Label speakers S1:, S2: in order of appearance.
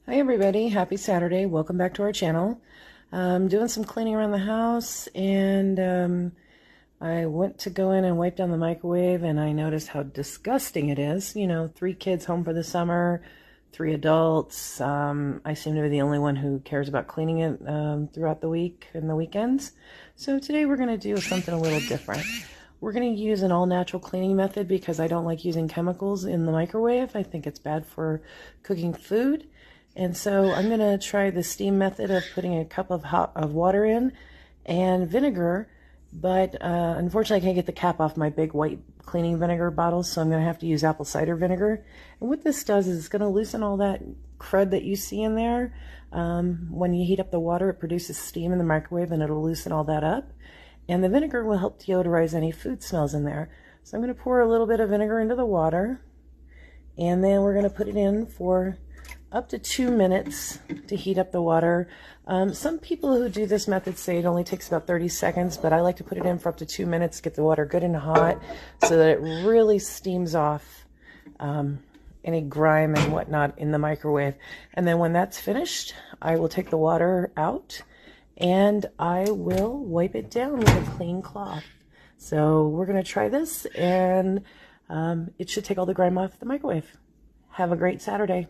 S1: Hi everybody, happy Saturday. Welcome back to our channel. I'm doing some cleaning around the house and I went to go in and wipe down the microwave and I noticed how disgusting it is. You know, 3 kids home for the summer, 3 adults. I seem to be the only one who cares about cleaning it throughout the week and the weekends. So today we're going to do something a little different. We're going to use an all-natural cleaning method because I don't like using chemicals in the microwave. I think it's bad for cooking food. And so I'm going to try the steam method of putting a cup of water in and vinegar, but unfortunately I can't get the cap off my big white cleaning vinegar bottles, so I'm going to have to use apple cider vinegar. And what this does is it's going to loosen all that crud that you see in there. When you heat up the water, it produces steam in the microwave and it'll loosen all that up. And the vinegar will help deodorize any food smells in there. So I'm going to pour a little bit of vinegar into the water, and then we're going to put it in for up to 2 minutes to heat up the water. Some people who do this method say it only takes about 30 seconds, but I like to put it in for up to 2 minutes to get the water good and hot so that it really steams off any grime and whatnot in the microwave. And then when that's finished, I will take the water out and I will wipe it down with a clean cloth. So we're going to try this, and it should take all the grime off the microwave. Have a great Saturday.